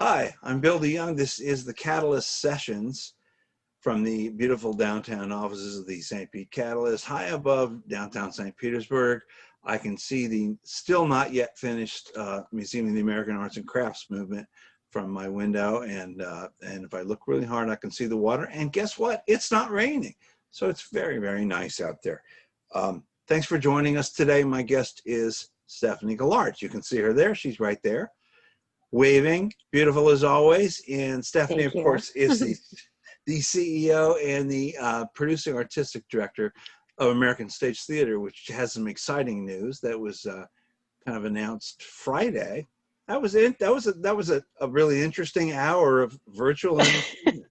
Hi, I'm Bill DeYoung. This is the Catalyst Sessions from the beautiful downtown offices of the St. Pete Catalyst. High above downtown St. Petersburg, I can see the still not yet finished Museum of the American Arts and Crafts movement from my window. And if I look really hard, I can see the water. And guess what? It's not raining. So it's very, very nice out there. Thanks for joining us today. My guest is Stephanie Gularte. You can see her there. She's right there, waving, beautiful as always. And Stephanie, of course, is the CEO and the producing artistic director of American Stage Theater, which has some exciting news that was kind of announced Friday. That was it. That was a really interesting hour of virtual entertainment.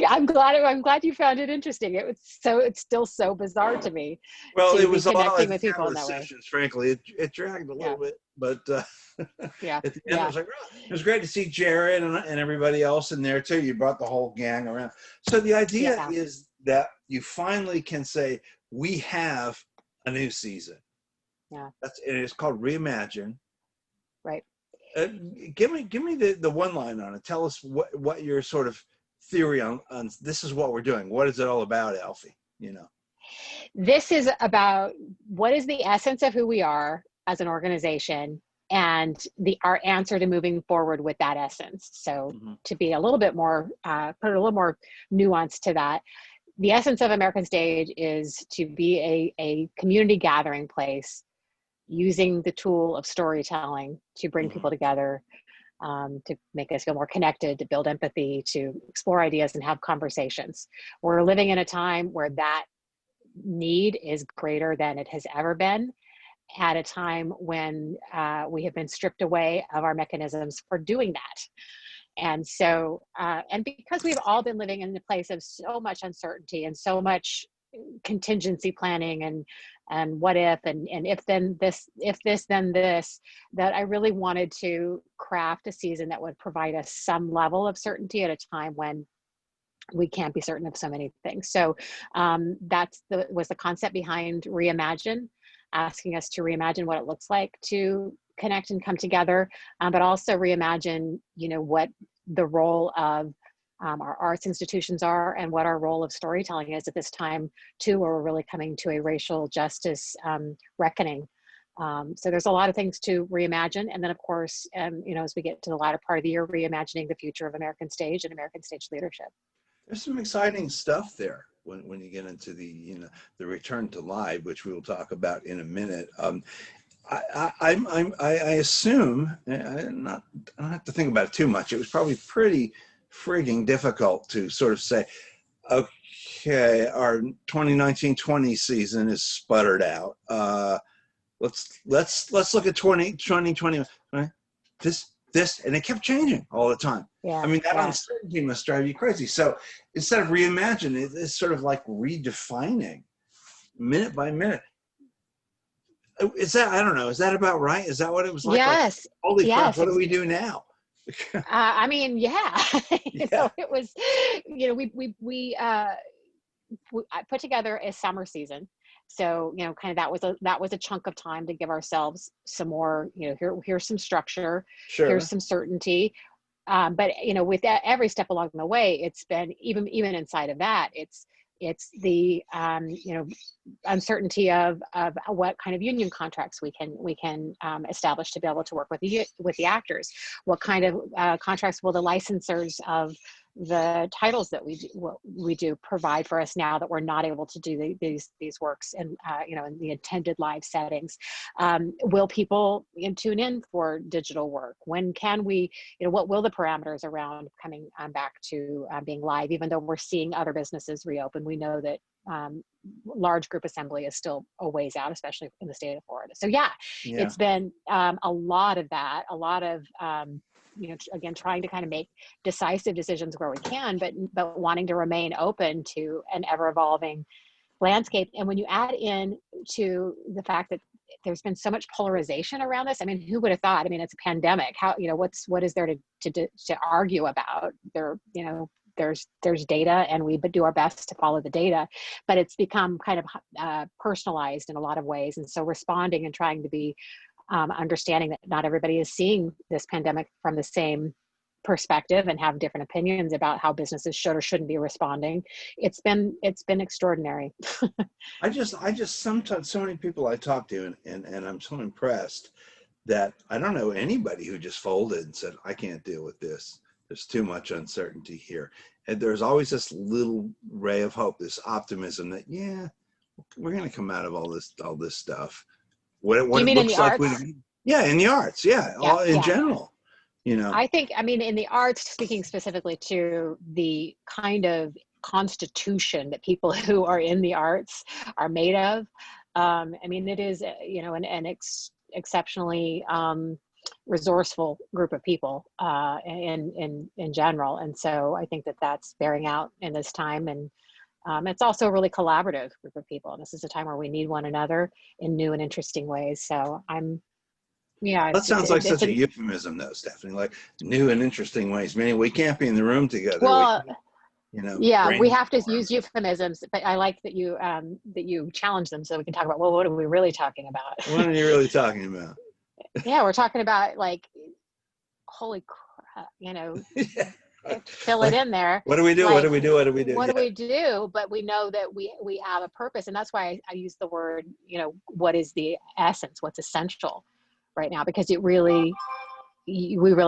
I'm glad you found it interesting. It's still so bizarre to me. Well, it was a lot connecting like with people in that sessions, way. Frankly, it dragged a little bit, but yeah, at the end, I was like, oh, it was great to see Jared and everybody else in there too. You brought the whole gang around. So the idea is that you finally can say we have a new season. Yeah, it's called Reimagine. Right. Give me the one line on it. Tell us what your sort of theory on this is what we're doing. What is it all about, Alfie? You know, this is about what is the essence of who we are as an organization and our answer to moving forward with that essence. So to be a little bit more, put a little more nuance to that, the essence of American Stage is to be a community gathering place using the tool of storytelling to bring people together, to make us feel more connected, to build empathy, to explore ideas and have conversations. We're living in a time where that need is greater than it has ever been, at a time when we have been stripped away of our mechanisms for doing that. And so, and because we've all been living in a place of so much uncertainty and so much contingency planning and what if and if then this, that I really wanted to craft a season that would provide us some level of certainty at a time when we can't be certain of so many things. So was the concept behind Reimagine, asking us to reimagine what it looks like to connect and come together, but also reimagine, what the role of our arts institutions are and what our role of storytelling is at this time too, where we're really coming to a racial justice reckoning. So there's a lot of things to reimagine. And then of course, as we get to the latter part of the year, reimagining the future of American Stage and American Stage leadership. There's some exciting stuff there when you get into the the return to live, which we will talk about in a minute. I assume I don't have to think about it too much. It was probably pretty frigging difficult to sort of say, okay, our 2019-20 season is sputtered out. Let's look at 2020. Right? This, and it kept changing all the time. Yeah, I mean, that uncertainty must drive you crazy. So instead of reimagine, it's sort of like redefining minute by minute. Is that, I don't know, is that about right? Is that what it was like? Yes. Like, holy crap, what do we do now? I mean, it was, I put together a summer season. So, kind of that was a chunk of time to give ourselves some more, here's some structure, here's some certainty. But, with every step along the way, it's been even inside of that, it's the uncertainty of what kind of union contracts we can establish to be able to work with the actors. What kind of contracts will the licensors of the titles that we do provide for us now that we're not able to do these works in in the intended live settings? Will people tune in for digital work? When can we, what will the parameters around coming back to being live? Even though we're seeing other businesses reopen, we know that large group assembly is still a ways out, especially in the state of Florida. So it's been a lot of that, a lot of again, trying to kind of make decisive decisions where we can, but wanting to remain open to an ever-evolving landscape. And when you add in to the fact that there's been so much polarization around this, I mean, who would have thought? I mean, it's a pandemic. How, what is there to argue about? There's data, and we do our best to follow the data, but it's become kind of personalized in a lot of ways. And so responding and trying to be understanding that not everybody is seeing this pandemic from the same perspective and have different opinions about how businesses should or shouldn't be responding. It's been extraordinary. I just sometimes, so many people I talk to, and I'm so impressed that I don't know anybody who just folded and said, I can't deal with this. There's too much uncertainty here. And there's always this little ray of hope, this optimism that, yeah, we're going to come out of all this stuff. What Do you it mean in looks the like, arts? yeah, in the arts, yeah, Yeah, all in yeah. general, you know. I think, I mean, in the arts, speaking specifically to the kind of constitution that people who are in the arts are made of, I mean, it is, you know, an exceptionally resourceful group of people in general. And so I think that that's bearing out in this time. And it's also a really collaborative group of people. And this is a time where we need one another in new and interesting ways. So yeah, That sounds like such a euphemism, though, Stephanie. Like new and interesting ways. Meaning we can't be in the room together. well, You know, yeah, we have to brainstorm. use euphemisms, but I like that you challenge them so we can talk about, well, what are we really talking about? What are you really talking about? Yeah, we're talking about, like, holy crap, you know, Yeah. fill Like, it in there. what do we do? Like, What do we do? What do we do? what do Yeah. we do? But we know that we have a purpose, and that's why I use the word, you know, what is the essence? What's essential right now? Because we really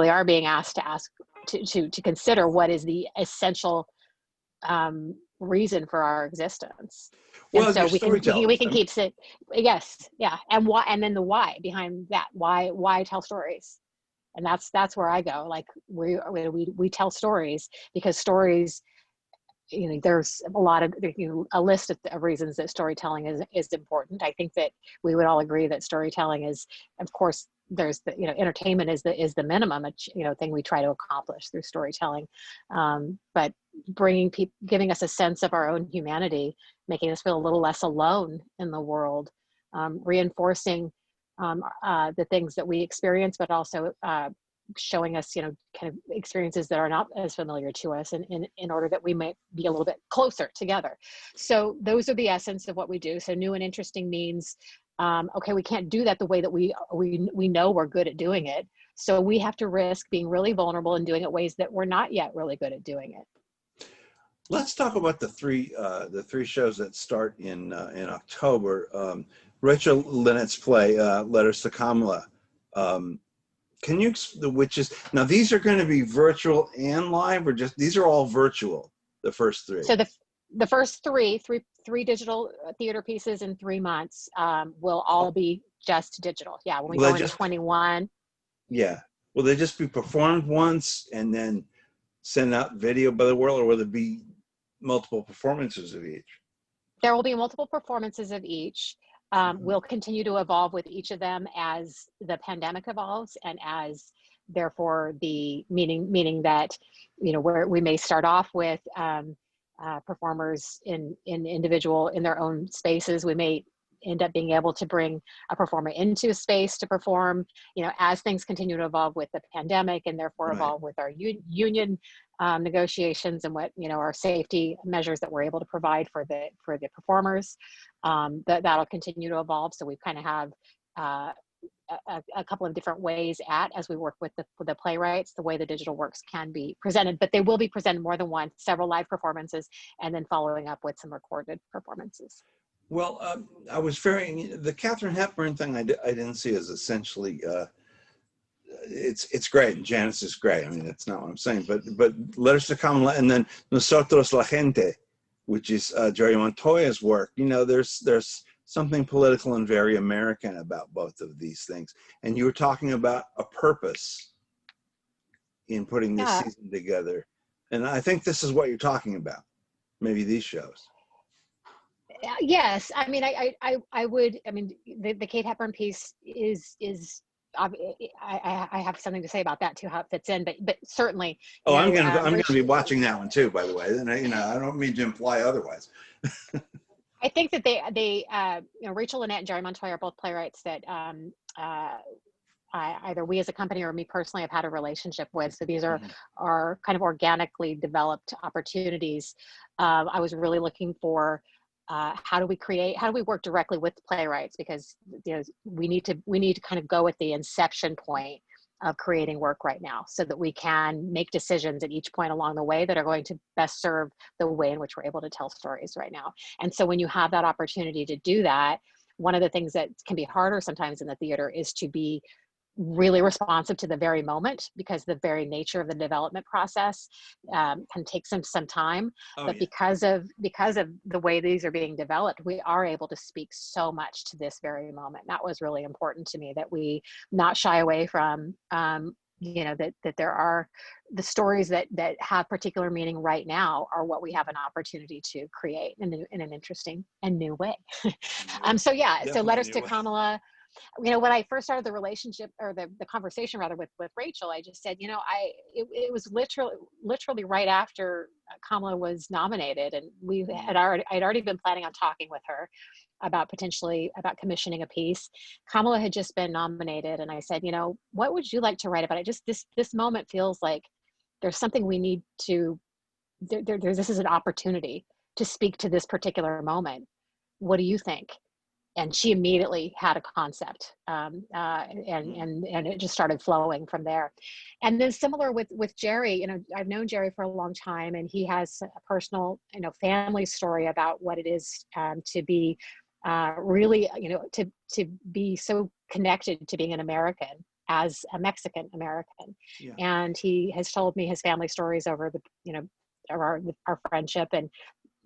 are being asked to consider what is the essential reason for our existence. Well, And so you're storytellers. we can keep it. Yes. Yeah. And why, and then the why behind that, why tell stories? And that's where I go. Like we tell stories because stories, you know, there's a lot of, you know, a list of reasons that storytelling is important. I think that we would all agree that storytelling is, of course, there's the, you know, entertainment is the minimum, you know, thing we try to accomplish through storytelling. But bringing people, giving us a sense of our own humanity, making us feel a little less alone in the world, reinforcing the things that we experience, but also showing us, you know, kind of experiences that are not as familiar to us, and in order that we might be a little bit closer together. So those are the essence of what we do. So new and interesting means, okay, we can't do that the way that we know we're good at doing it. So we have to risk being really vulnerable and doing it ways that we're not yet really good at doing it. Let's talk about the three shows that start in October. Rachel Linnett's play, Letters to Kamala. Can you, which is, now these are going to be virtual and live, or just, these are all virtual, the first three? So the first three digital theater pieces in 3 months will all be just digital. Yeah, when we go into 21. Yeah. Will they just be performed once and then send out video by the world, or will there be multiple performances of each? There will be multiple performances of each. We'll continue to evolve with each of them as the pandemic evolves, and as therefore the meaning that, you know, where we may start off with performers in their own spaces. We may end up being able to bring a performer into a space to perform, you know, as things continue to evolve with the pandemic, and therefore evolve with our union negotiations and what, you know, our safety measures that we're able to provide for the performers. That'll continue to evolve. So we kind of have a couple of different ways as we work with the playwrights, the way the digital works can be presented, but they will be presented more than once, several live performances, and then following up with some recorded performances. Well, I was the Katharine Hepburn thing I didn't see as essentially, it's great, and Janice is great. I mean, that's not what I'm saying, but Letters to Kamala, and then Nosotros la Gente, which is Jerry Montoya's work. You know, there's something political and very American about both of these things. And you were talking about a purpose in putting this season together. And I think this is what you're talking about, maybe these shows. Yes, I mean, I would. I mean, the Kate Hepburn piece is. I have something to say about that too, how it fits in, but certainly. Oh, I'm gonna be watching that one too, by the way. And I don't mean to imply otherwise. I think that they you know, Rachel Linette and Jerry Montoya are both playwrights that either we as a company or me personally have had a relationship with. So these are kind of organically developed opportunities. I was really looking for how do we work directly with playwrights, because we need to kind of go at the inception point of creating work right now, so that we can make decisions at each point along the way that are going to best serve the way in which we're able to tell stories right now. And so when you have that opportunity to do that, one of the things that can be harder sometimes in the theater is to be really responsive to the very moment, because the very nature of the development process can take some time. Oh, But yeah. because of the way these are being developed, we are able to speak so much to this very moment. That was really important to me, that we not shy away from that there are the stories that have particular meaning right now are what we have an opportunity to create in an interesting and new way. So Definitely Letters new to way. Kamala, when I first started the relationship, or the conversation rather, with Rachel, I just said, it was literally right after Kamala was nominated, and I'd already been planning on talking with her about commissioning a piece. Kamala had just been nominated, and I said, what would you like to write about it? Just this moment feels like there's something we need to, this is an opportunity to speak to this particular moment. What do you think? And she immediately had a concept, and it just started flowing from there. And then similar with Jerry, I've known Jerry for a long time, and he has a personal, family story about what it is to be really, to be so connected to being an American as a Mexican American. Yeah. And he has told me his family stories over our friendship,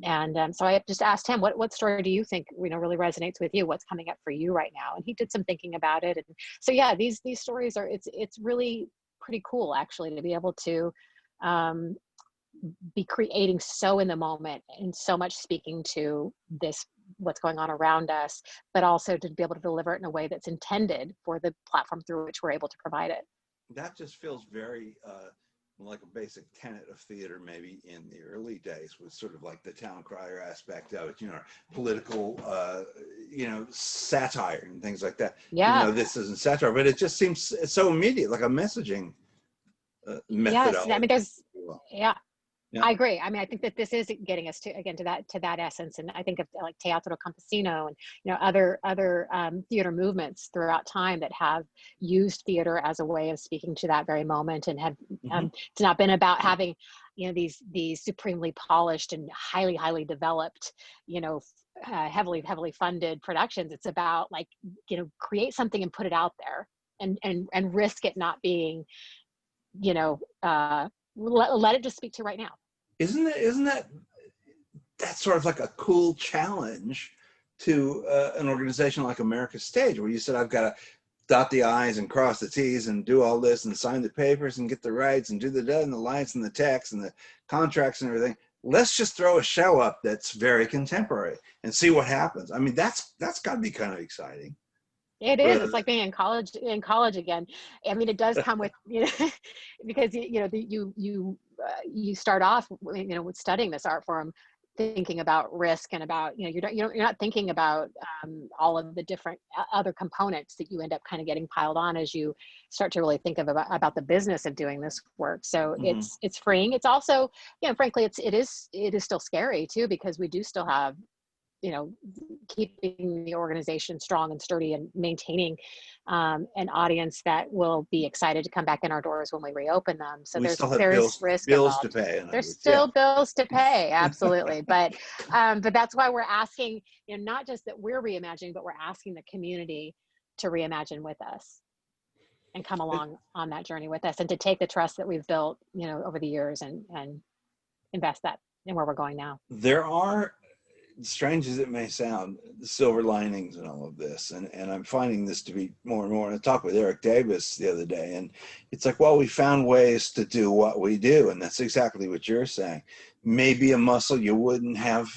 and so I just asked him, what story do you think really resonates with you? What's coming up for you right now? And he did some thinking about it. And so these stories are, it's really pretty cool, actually, to be able to be creating so in the moment, and so much speaking to what's going on around us, but also to be able to deliver it in a way that's intended for the platform through which we're able to provide it. That just feels very like a basic tenet of theater, maybe in the early days, was sort of like the town crier aspect of it, political, satire and things like that. Yeah. Even though this isn't satire, but it just seems so immediate, like a messaging methodology. Yes, I mean, there's, Yeah. I agree. I mean, I think that this is getting us to that essence, and I think of like Teatro Campesino and other theater movements throughout time that have used theater as a way of speaking to that very moment, and have it's not been about having these supremely polished and highly developed heavily funded productions. It's about create something and put it out there, and risk it not being let it just speak to right now. Isn't that that's sort of like a cool challenge to an organization like America's Stage, where you said, I've got to dot the I's and cross the T's and do all this and sign the papers and get the rights and do the lights and the text and the contracts and everything. Let's just throw a show up that's very contemporary and see what happens. I mean, that's got to be kind of exciting. It is. It's like being in college again. I mean, it does come with, because you start off, with studying this art form, thinking about risk and about, you're not thinking about all of the different other components that you end up kind of getting piled on as you start to really think about the business of doing this work. So it's freeing. It's also, frankly, it is still scary too, because we do still have, keeping the organization strong and sturdy, and maintaining an audience that will be excited to come back in our doors when we reopen them. So there is risk bills involved. to pay. There's still bills to pay, absolutely. But that's why we're asking, not just that we're reimagining, but we're asking the community to reimagine with us and come along on that journey with us, and to take the trust that we've built, over the years, and invest that in where we're going now. There are, strange as it may sound, silver linings in all of this, and I'm finding this to be more and more. And I talked with Eric Davis the other day, and it's like, well, we found ways to do what we do, and that's exactly what you're saying. Maybe a muscle you wouldn't have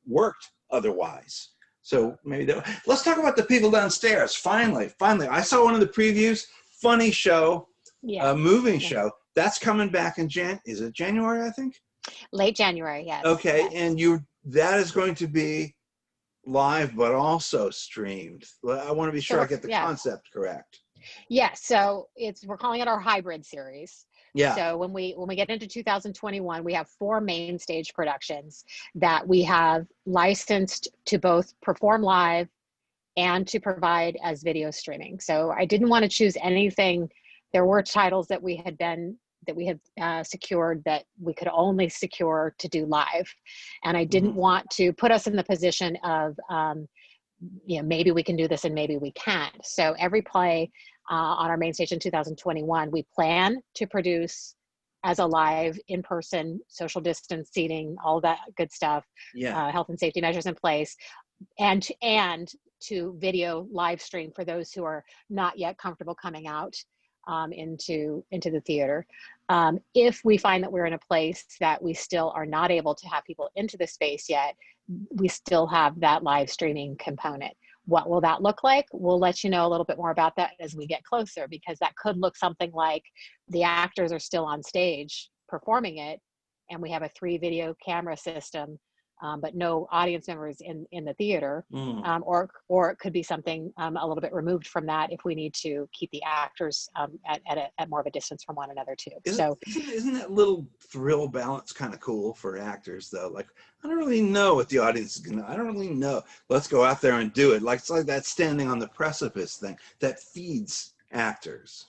worked otherwise. So maybe let's talk about the people downstairs. Finally, I saw one of the previews. Funny show, moving show that's coming back in is it January, I think? Late January, yes. Okay, yes. and that is going to be live, but also streamed. I want to be sure I get the concept correct. Yeah, so we're calling it our hybrid series. Yeah. So when we get into 2021, we have 4 main stage productions that we have licensed to both perform live and to provide as video streaming. So I didn't want to choose anything. There were titles that we had secured that we could only secure to do live, and I didn't want to put us in the position of maybe we can do this and maybe we can't. So every play on our main stage in 2021, we plan to produce as a live, in-person, social distance seating, all that good stuff, health and safety measures in place, and to video live stream for those who are not yet comfortable coming out into the theater. If we find that we're in a place that we still are not able to have people into the space yet, we still have that live streaming component. What will that look like? We'll let you know a little bit more about that as we get closer, because that could look something like the actors are still on stage performing it, and we have a 3 video camera system, but no audience members in the theater, or it could be something a little bit removed from that if we need to keep the actors at more of a distance from one another too. Isn't that little thrill balance kind of cool for actors though? Like, I don't really know what the audience is gonna. I don't really know. Let's go out there and do it. Like, it's like that standing on the precipice thing that feeds actors.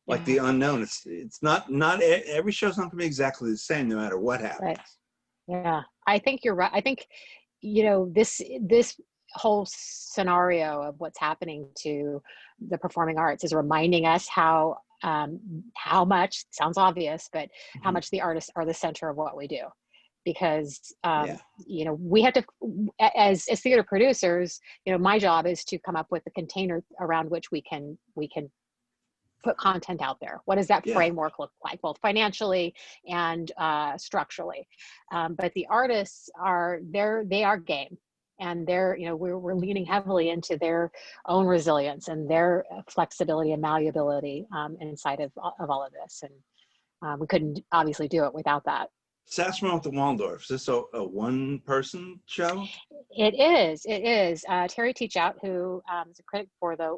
Like the unknown. It's not every show's not gonna be exactly the same no matter what happens. Right. Yeah, I think you're right. I think, this whole scenario of what's happening to the performing arts is reminding us how much, sounds obvious, but how much the artists are the center of what we do. Because, we have to, as theater producers, my job is to come up with a container around which we can put content out there. What does that framework look like, both financially and structurally? But the artists they are game, and we're leaning heavily into their own resilience and their flexibility and malleability inside of all of this. And we couldn't obviously do it without that. Saschaman with the Waldorf. Is this a one-person show? It is. Terry Teachout, who is a critic for the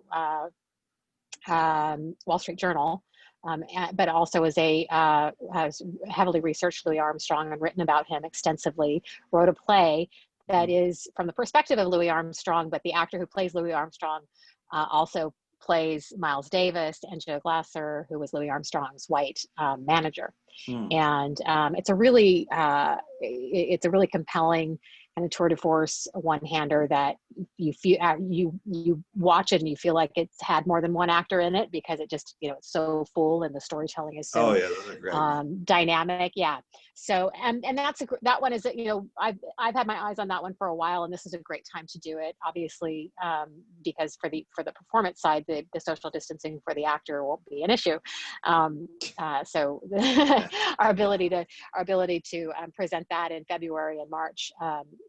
Wall Street Journal, but also has heavily researched Louis Armstrong and written about him extensively, wrote a play that is from the perspective of Louis Armstrong, but the actor who plays Louis Armstrong also plays Miles Davis and Joe Glasser, who was Louis Armstrong's white manager. And it's a really compelling kind of tour de force one-hander that you feel you watch it and you feel like it's had more than one actor in it, because it just it's so full and the storytelling is so those are great. Dynamic. So and that one is I've had my eyes on that one for a while, and this is a great time to do it, obviously, because for the performance side, the social distancing for the actor won't be an issue. So our ability to present that in February and March,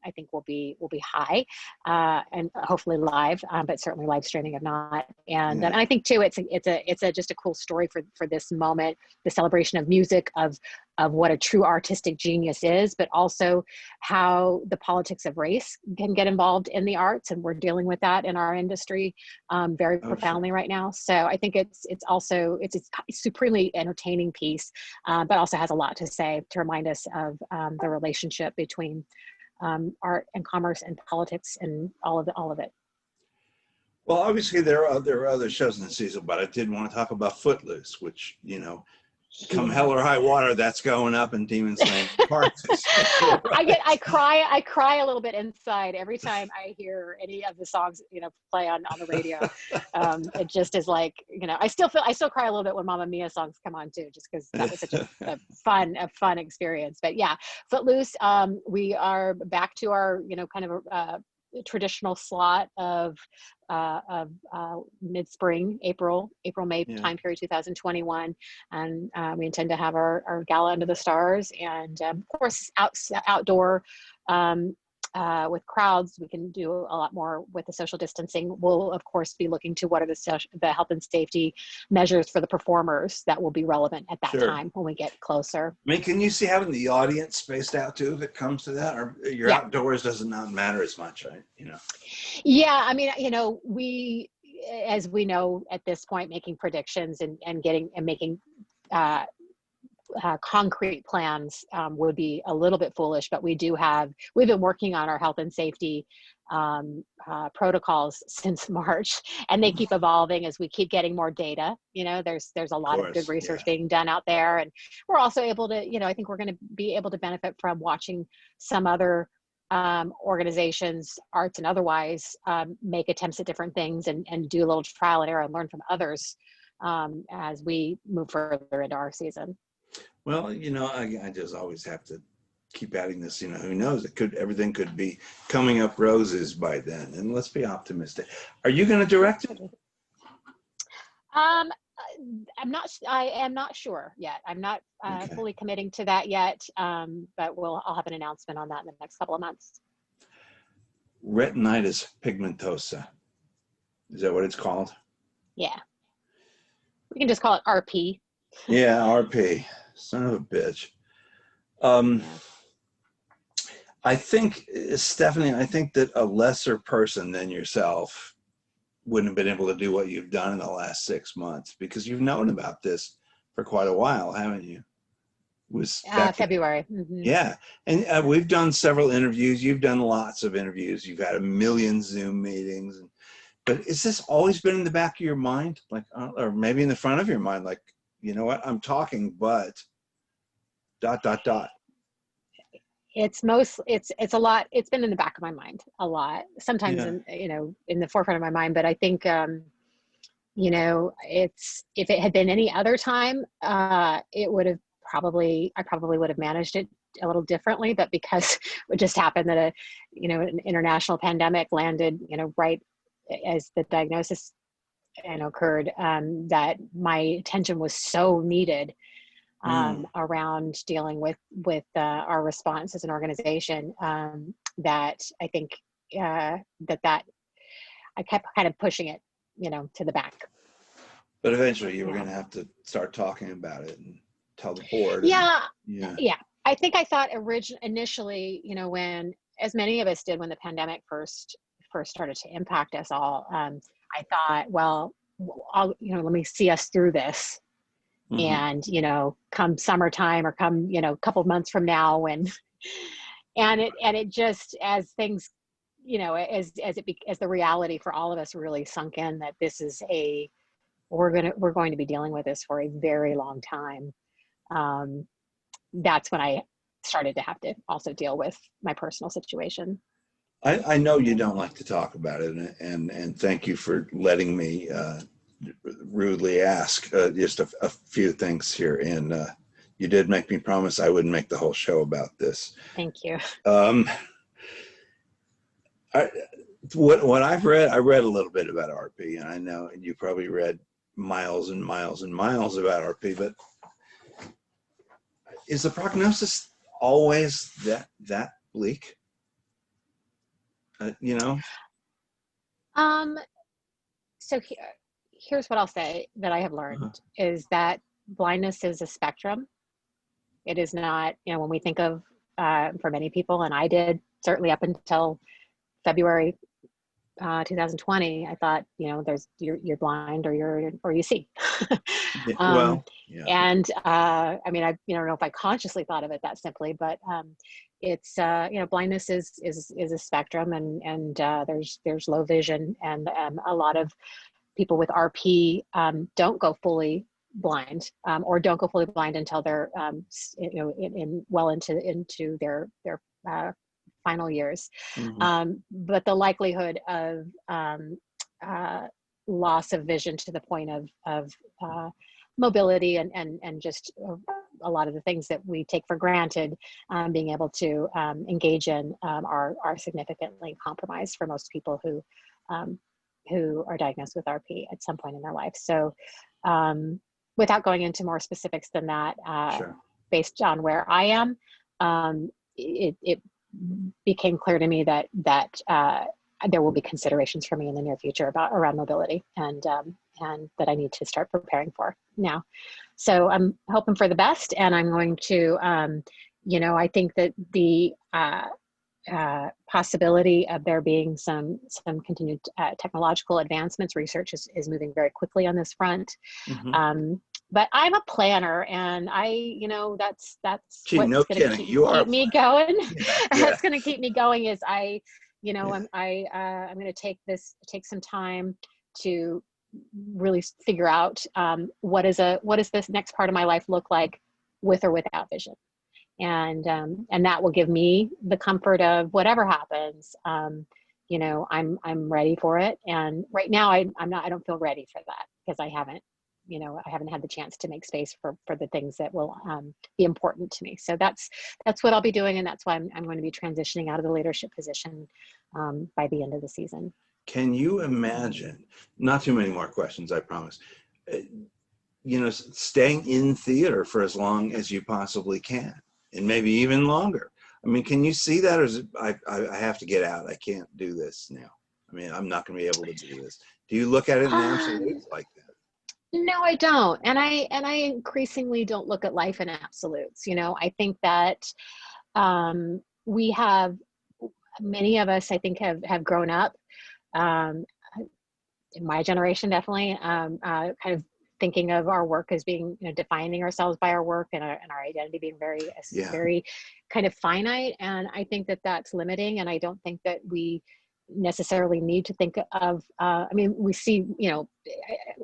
I think will be high, and hopefully live, but certainly live streaming if not. And I think too, it's just a cool story for this moment, the celebration of music, of what a true artistic genius is, but also how the politics of race can get involved in the arts, and we're dealing with that in our industry very profoundly right now. So I think it's a supremely entertaining piece, but also has a lot to say to remind us of the relationship between art and commerce and politics and all of it. Well, obviously there are other shows in the season, but I did want to talk about Footloose, which come hell or high water, that's going up in Demon Slayer Park. Right. I cry a little bit inside every time I hear any of the songs play on the radio. It just is like I still cry a little bit when Mamma Mia songs come on too, just because that was such a fun experience. But yeah, Footloose, we are back to our kind of traditional slot of mid-spring, April, May time period 2021, and we intend to have our gala Under the Stars, and of course outdoor with crowds. We can do a lot more with the social distancing. We'll of course be looking to what are the health and safety measures for the performers that will be relevant at that time when we get closer. I mean, can you see having the audience spaced out too if it comes to that, or outdoors does not matter as much, right? Yeah, I mean, as we know at this point, making predictions and making concrete plans would be a little bit foolish, but we've been working on our health and safety protocols since March, and they keep evolving as we keep getting more data. There's a lot of good research being done out there, and we're also able to, I think we're going to be able to benefit from watching some other organizations, arts and otherwise, make attempts at different things and do a little trial and error and learn from others as we move further into our season. Well, I just always have to keep adding this, who knows, everything could be coming up roses by then. And let's be optimistic. Are you going to direct it? I am not sure yet. I'm not fully committing to that yet. But I'll have an announcement on that in the next couple of months. Retinitis pigmentosa. Is that what it's called? Yeah. We can just call it RP. Yeah, RP. Son of a bitch. I think, Stephanie, that a lesser person than yourself wouldn't have been able to do what you've done in the last 6 months, because you've known about this for quite a while, haven't you? It was February. Mm-hmm. Yeah. And we've done several interviews. You've done lots of interviews. You've had a million Zoom meetings. But has this always been in the back of your mind? Like, or maybe in the front of your mind, like, you know what, I'm talking, but ... It's a lot. It's been in the back of my mind a lot, sometimes in the forefront of my mind. But I think, if it had been any other time, I probably would have managed it a little differently. But because it just happened that an international pandemic landed, right as the diagnosis occurred, that my attention was so needed around dealing with our response as an organization, that I think that I kept kind of pushing it, to the back. But eventually you were going to have to start talking about it and tell the board. Yeah. I think I thought initially, when, as many of us did when the pandemic first started to impact us all, I thought, well, let me see us through this. And, come summertime or come, a couple of months from now, and it just, as things, as the reality for all of us really sunk in, that this is we're going to be dealing with this for a very long time. That's when I started to have to also deal with my personal situation. I know you don't like to talk about it, and thank you for letting me rudely ask just a few things here. And you did make me promise I wouldn't make the whole show about this. Thank you. What I've read, I read a little bit about RP, and I know you probably read miles and miles and miles about RP, but is the prognosis always that bleak? So here's what I'll say that I have learned is that blindness is a spectrum. It is not, when we think of, for many people, and I did certainly up until February 2020, I thought, you're blind or you see. And I don't know if I consciously thought of it that simply, but it's blindness is a spectrum, and there's low vision, and a lot of people with RP don't go fully blind, or don't go fully blind until they're well into their final years. But the likelihood of loss of vision to the point of mobility and just a lot of the things that we take for granted, being able to engage in, are significantly compromised for most people who are diagnosed with RP at some point in their life. So without going into more specifics than that, Sure. Based on where I am, it became clear to me that there will be considerations for me in the near future around mobility, and that I need to start preparing for now. So I'm hoping for the best, and I'm going to, I think that possibility of there being some continued technological advancements. Research is moving very quickly on this front. But I'm a planner, and that's Gee, what's no going to kidding. You are keep me going. Yeah. That's going to keep me going is I'm going to take some time to really figure out what does this next part of my life look like with or without vision. And that will give me the comfort of whatever happens. I'm ready for it. And right now I don't feel ready for that because I haven't had the chance to make space for the things that will be important to me. So that's what I'll be doing. And that's why I'm going to be transitioning out of the leadership position by the end of the season. Can you imagine, not too many more questions, I promise, staying in theater for as long as you possibly can, and maybe even longer? I mean, can you see that, or is it, I have to get out, I can't do this now? I mean, I'm not going to be able to do this. Do you look at it in absolutes like that? No, I don't. And I increasingly don't look at life in absolutes. I think that we have, many of us, I think, have grown up, in my generation, definitely, kind of thinking of our work as being, defining ourselves by our work, and our identity being very kind of finite. And I think that that's limiting. And I don't think that we necessarily need to think of, we see,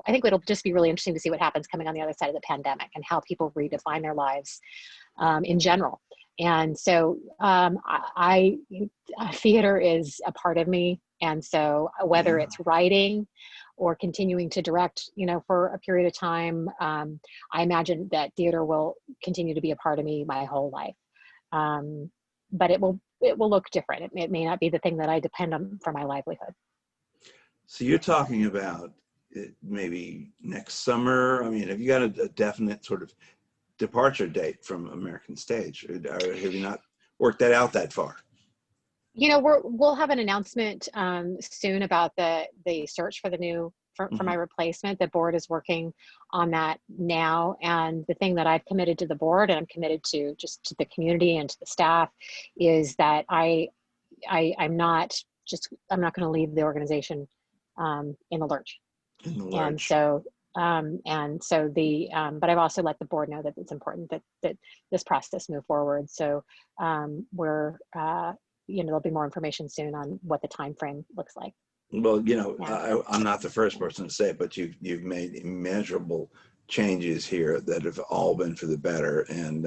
I think it'll just be really interesting to see what happens coming on the other side of the pandemic and how people redefine their lives in general. And so theater is a part of me. And so whether it's writing or continuing to direct, for a period of time, I imagine that theater will continue to be a part of me my whole life. But it will look different. It may not be the thing that I depend on for my livelihood. So you're talking about maybe next summer. I mean, have you got a definite sort of departure date from American stage, or have you not worked that out that far? We'll have an announcement soon about the search for the new for my replacement. The board is working on that now, and the thing that I've committed to the board, and I'm committed to just to the community and to the staff, is that I'm not going to leave the organization in the lurch. And so but I've also let the board know that it's important that this process move forward. So there'll be more information soon on what the time frame looks like. Well, I'm not the first person to say it, but you've made immeasurable changes here that have all been for the better, and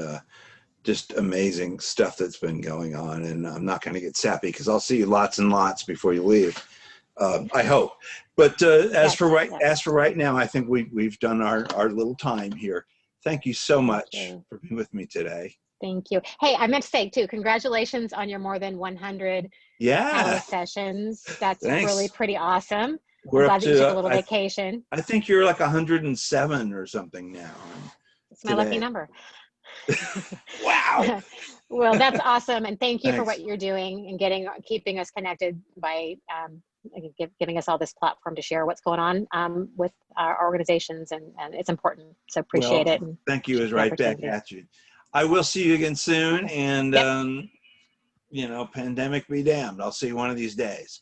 just amazing stuff that's been going on. And I'm not going to get sappy because I'll see you lots and lots before you leave. I hope. But as for right now, I think we've done our little time here. Thank you so much for being with me today. Thank you. Hey, I meant to say too, congratulations on your more than 100 Catalyst sessions. That's really pretty awesome. We're I'm glad up that you took a little vacation. I think you're like 107 or something now. It's my lucky number. Wow. Well, that's awesome. And thank you for what you're doing and keeping us connected by giving us all this platform to share what's going on with our organizations. And it's important. So appreciate it. And thank you is right back at you. I will see you again soon. And, pandemic be damned. I'll see you one of these days.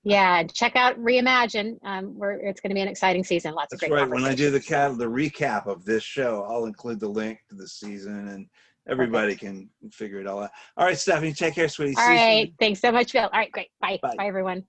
Yeah. Check out Reimagine. It's going to be an exciting season. Lots of great conversations. When I do the recap of this show, I'll include the link to the season, and everybody can figure it all out. All right, Stephanie, take care, sweetie. All right. Thanks so much, Phil. All right, great. Bye. Bye, everyone.